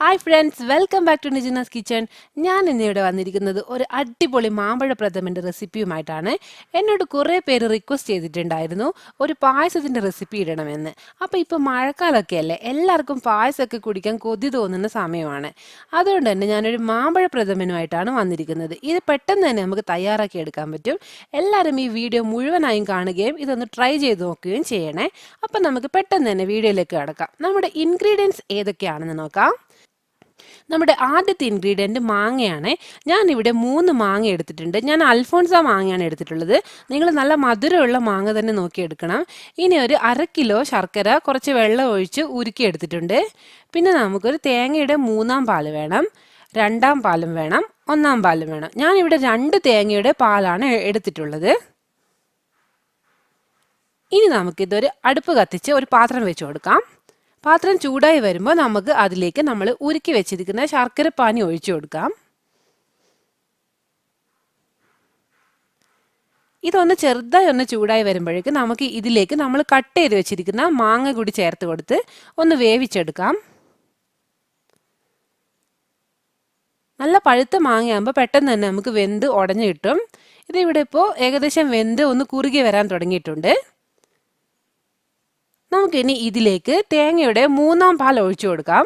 Hi friends, welcome back to Nijinas Kitchen. ഞാൻ ഇന്നിവിടെ വന്നിരിക്കുന്നത് ഒരു അടിപൊളി മാമ്പഴ പ്രഥമന്റെ റെസിപ്പിയുമായിട്ടാണ്. എന്നോട് കുറേ പേര് റിക്വസ്റ്റ് ചെയ്തിട്ടുണ്ടായിരുന്നു ഒരു പായസത്തിന്റെ റെസിപ്പി ഇടണമെന്ന്. അപ്പോൾ ഇപ്പോൾ മഴക്കാലമൊക്കെ അല്ലേ, എല്ലാവർക്കും പായസമൊക്കെ കുടിക്കാൻ കൊതി തോന്നുന്ന സമയമാണ്. അതുകൊണ്ട് തന്നെ ഞാനൊരു മാമ്പഴ പ്രഥമനുമായിട്ടാണ് വന്നിരിക്കുന്നത്. ഇത് പെട്ടെന്ന് തന്നെ നമുക്ക് തയ്യാറാക്കി എടുക്കാൻ പറ്റും. എല്ലാവരും ഈ വീഡിയോ മുഴുവനായും കാണുകയും ഇതൊന്ന് ട്രൈ ചെയ്ത് നോക്കുകയും ചെയ്യണേ. അപ്പം നമുക്ക് പെട്ടെന്ന് തന്നെ വീഡിയോയിലേക്ക് കടക്കാം. നമ്മുടെ ഇൻഗ്രീഡിയൻസ് ഏതൊക്കെയാണെന്ന് നോക്കാം. നമ്മുടെ ആദ്യത്തെ ഇൻഗ്രീഡിയൻറ്റ് മാങ്ങയാണ്. ഞാനിവിടെ 3 മാങ്ങ എടുത്തിട്ടുണ്ട്. ഞാൻ അൽഫോൺസ മാങ്ങയാണ് എടുത്തിട്ടുള്ളത്. നിങ്ങൾ നല്ല മധുരമുള്ള മാങ്ങ തന്നെ നോക്കിയെടുക്കണം. ഇനി ഒരു 1/2 കിലോ ശർക്കര കുറച്ച് വെള്ളം ഒഴിച്ച് ഉരുക്കി എടുത്തിട്ടുണ്ട്. പിന്നെ നമുക്കൊരു തേങ്ങയുടെ 3-ാം പാല് വേണം, 2-ാം പാലും വേണം, 1-ാം പാലും വേണം. ഞാനിവിടെ 2 തേങ്ങയുടെ പാലാണ് എടുത്തിട്ടുള്ളത്. ഇനി നമുക്കിതൊരു അടുപ്പ് കത്തിച്ച് ഒരു പാത്രം വെച്ച് കൊടുക്കാം. പാത്രം ചൂടായി വരുമ്പോൾ നമുക്ക് അതിലേക്ക് നമ്മൾ ഉരുക്കി വെച്ചിരിക്കുന്ന ശർക്കരപ്പാനി ഒഴിച്ചു കൊടുക്കാം. ഇതൊന്ന് ചെറുതായി ഒന്ന് ചൂടായി വരുമ്പോഴേക്ക് നമുക്ക് ഇതിലേക്ക് നമ്മൾ കട്ട് ചെയ്ത് വെച്ചിരിക്കുന്ന മാങ്ങ കൂടി ചേർത്ത് കൊടുത്ത് ഒന്ന് വേവിച്ചെടുക്കാം. നല്ല പഴുത്ത മാങ്ങയാകുമ്പോൾ പെട്ടെന്ന് തന്നെ നമുക്ക് വെന്ത് ഉടഞ്ഞു കിട്ടും. ഇതിവിടെ ഇപ്പോൾ ഏകദേശം വെന്ത് ഒന്ന് കുറുകി വരാൻ തുടങ്ങിയിട്ടുണ്ട്. നമുക്കിനി ഇതിലേക്ക് തേങ്ങയുടെ 3-ാം പാൽ ഒഴിച്ചു കൊടുക്കാം.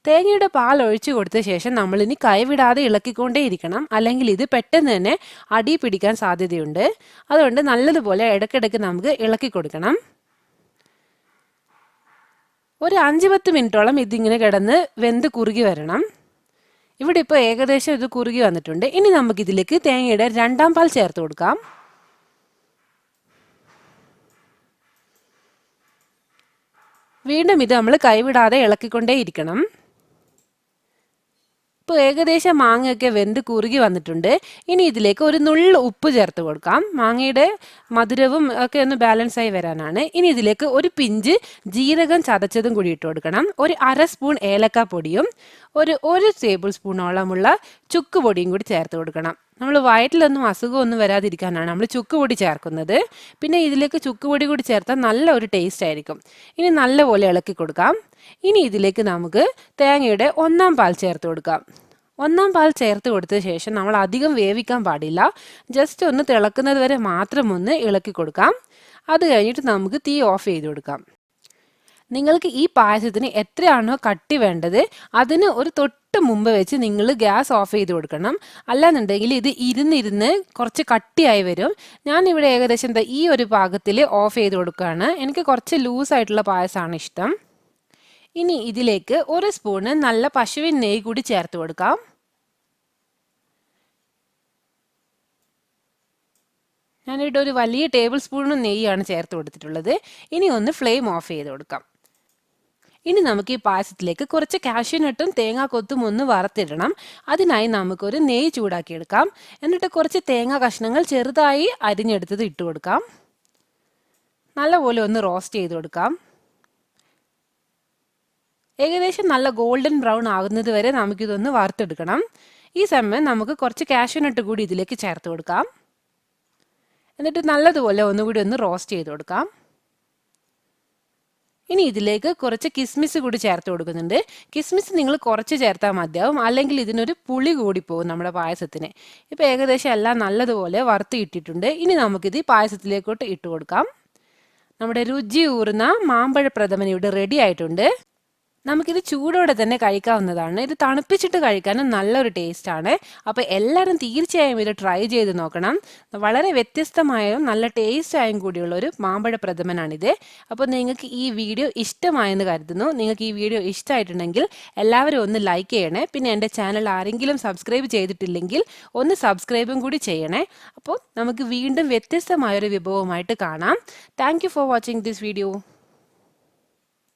തേങ്ങയുടെ പാൽ ഒഴിച്ചു കൊടുത്ത ശേഷം നമ്മളിനി കൈവിടാതെ ഇളക്കിക്കൊണ്ടേയിരിക്കണം, അല്ലെങ്കിൽ ഇത് പെട്ടെന്ന് തന്നെ അടി പിടിക്കാൻ സാധ്യതയുണ്ട്. അതുകൊണ്ട് നല്ലതുപോലെ ഇടയ്ക്കിടയ്ക്ക് നമുക്ക് ഇളക്കി കൊടുക്കണം. ഒരു 5-10 മിനിറ്റോളം ഇതിങ്ങനെ കിടന്ന് വെന്ത് കുറുകി വരണം. ഇവിടെ ഇപ്പോൾ ഏകദേശം ഇത് കുറുകി വന്നിട്ടുണ്ട്. ഇനി നമുക്കിതിലേക്ക് തേങ്ങയുടെ 2-ാം പാൽ ചേർത്ത് കൊടുക്കാം. വീണ്ടും ഇത് നമ്മൾ കൈവിടാതെ ഇളക്കിക്കൊണ്ടേയിരിക്കണം. ഇപ്പോൾ ഏകദേശം മാങ്ങയൊക്കെ വെന്ത് കുറുകി വന്നിട്ടുണ്ട്. ഇനി ഇതിലേക്ക് ഒരു നുള്ളു ഉപ്പ് ചേർത്ത് കൊടുക്കാം. മാങ്ങയുടെ മധുരവും ഒക്കെ ഒന്ന് ബാലൻസ് ആയി വരാനാണ്. ഇനി ഇതിലേക്ക് ഒരു പിഞ്ച് ജീരകം ചതച്ചതും കൂടി ഇട്ട് കൊടുക്കണം. ഒരു 1/2 സ്പൂൺ ഏലക്കാപ്പൊടിയും ഒരു ടേബിൾ സ്പൂണോളമുള്ള ചുക്ക് പൊടിയും കൂടി ചേർത്ത് കൊടുക്കണം. നമ്മൾ വയറ്റിലൊന്നും അസുഖമൊന്നും വരാതിരിക്കാനാണ് നമ്മൾ ചുക്ക് പൊടി ചേർക്കുന്നത്. പിന്നെ ഇതിലേക്ക് ചുക്ക് പൊടി കൂടി ചേർത്താൽ നല്ല ഒരു ടേസ്റ്റ് ആയിരിക്കും. ഇനി നല്ലപോലെ ഇളക്കി കൊടുക്കാം. ഇനി ഇതിലേക്ക് നമുക്ക് തേങ്ങയുടെ 1-ാം പാൽ ചേർത്ത് കൊടുക്കാം. 1-ാം പാൽ ചേർത്ത് കൊടുത്ത ശേഷം നമ്മൾ അധികം വേവിക്കാൻ പാടില്ല. ജസ്റ്റ് ഒന്ന് തിളക്കുന്നത് വരെ മാത്രം ഒന്ന് ഇളക്കി കൊടുക്കാം. അത് കഴിഞ്ഞിട്ട് നമുക്ക് തീ ഓഫ് ചെയ്ത് കൊടുക്കാം. നിങ്ങൾക്ക് ഈ പായസത്തിന് എത്രയാണോ കട്ടി വേണ്ടത് അതിന് ഒരു തൊട്ട് മുമ്പ് വെച്ച് നിങ്ങൾ ഗ്യാസ് ഓഫ് ചെയ്ത് കൊടുക്കണം. അല്ലാന്നുണ്ടെങ്കിൽ ഇത് ഇരുന്ന് കുറച്ച് കട്ടിയായി വരും. ഞാനിവിടെ ഏകദേശം ഈ ഒരു പാകത്തിൽ ഓഫ് ചെയ്ത് കൊടുക്കുകയാണ്. എനിക്ക് കുറച്ച് ലൂസായിട്ടുള്ള പായസമാണ് ഇഷ്ടം. ഇനി ഇതിലേക്ക് 1 സ്പൂണ് നല്ല പശുവിൻ നെയ്യ് കൂടി ചേർത്ത് കൊടുക്കാം. ഞാനിവിടെ ഒരു വലിയ ടേബിൾ സ്പൂൺ നെയ്യാണ് ചേർത്ത് കൊടുത്തിട്ടുള്ളത്. ഇനി ഒന്ന് ഫ്ലെയിം ഓഫ് ചെയ്ത് കൊടുക്കാം. ഇനി നമുക്ക് ഈ പായസത്തിലേക്ക് കുറച്ച് കാഷ്യൂനട്ടും തേങ്ങാക്കൊത്തും ഒന്ന് വറുത്തിടണം. അതിനായി നമുക്കൊരു നെയ്യ് ചൂടാക്കിയെടുക്കാം. എന്നിട്ട് കുറച്ച് തേങ്ങാ കഷ്ണങ്ങൾ ചെറുതായി അരിഞ്ഞെടുത്തത് ഇട്ട് കൊടുക്കാം. നല്ലപോലെ ഒന്ന് റോസ്റ്റ് ചെയ്ത് കൊടുക്കാം. ഏകദേശം നല്ല ഗോൾഡൻ ബ്രൗൺ ആകുന്നത് വരെ നമുക്കിതൊന്ന് വറുത്തെടുക്കണം. ഈ സമയം നമുക്ക് കുറച്ച് കാഷ്യൂനട്ട് കൂടി ഇതിലേക്ക് ചേർത്ത് കൊടുക്കാം. എന്നിട്ട് നല്ലതുപോലെ ഒന്നുകൂടി ഒന്ന് റോസ്റ്റ് ചെയ്ത് കൊടുക്കാം. ഇനി ഇതിലേക്ക് കുറച്ച് കിസ്മിസ് കൂടി ചേർത്ത് കൊടുക്കുന്നുണ്ട്. കിസ്മിസ് നിങ്ങൾ കുറച്ച് ചേർത്താൽ മതിയാവും, അല്ലെങ്കിൽ ഇതിനൊരു പുളി കൂടി പോകും നമ്മുടെ പായസത്തിന്. ഇപ്പോൾ ഏകദേശം എല്ലാം നല്ലതുപോലെ വറുത്ത് ഇട്ടിട്ടുണ്ട്. ഇനി നമുക്കിത് പായസത്തിലേക്കോട്ട് ഇട്ട് കൊടുക്കാം. നമ്മുടെ രുചി ഊറുന്ന മാമ്പഴ പ്രഥമൻ ഇവിടെ റെഡി ആയിട്ടുണ്ട്. നമുക്കിത് ചൂടോടെ തന്നെ കഴിക്കാവുന്നതാണ്. ഇത് തണുപ്പിച്ചിട്ട് കഴിക്കാനും നല്ലൊരു ടേസ്റ്റാണ്. അപ്പോൾ എല്ലാവരും തീർച്ചയായും ഇത് ട്രൈ ചെയ്ത് നോക്കണം. വളരെ വ്യത്യസ്തമായും നല്ല ടേസ്റ്റായും കൂടിയുള്ള ഒരു മാമ്പഴ പ്രഥമനാണിത്. അപ്പോൾ നിങ്ങൾക്ക് ഈ വീഡിയോ ഇഷ്ടമായെന്ന് കരുതുന്നു. നിങ്ങൾക്ക് ഈ വീഡിയോ ഇഷ്ടമായിട്ടുണ്ടെങ്കിൽ എല്ലാവരും ഒന്ന് ലൈക്ക് ചെയ്യണേ. പിന്നെ എൻ്റെ ചാനൽ ആരെങ്കിലും സബ്സ്ക്രൈബ് ചെയ്തിട്ടില്ലെങ്കിൽ ഒന്ന് സബ്സ്ക്രൈബും കൂടി ചെയ്യണേ. അപ്പോൾ നമുക്ക് വീണ്ടും വ്യത്യസ്തമായൊരു വിഭവമായിട്ട് കാണാം. Thank you for watching this video.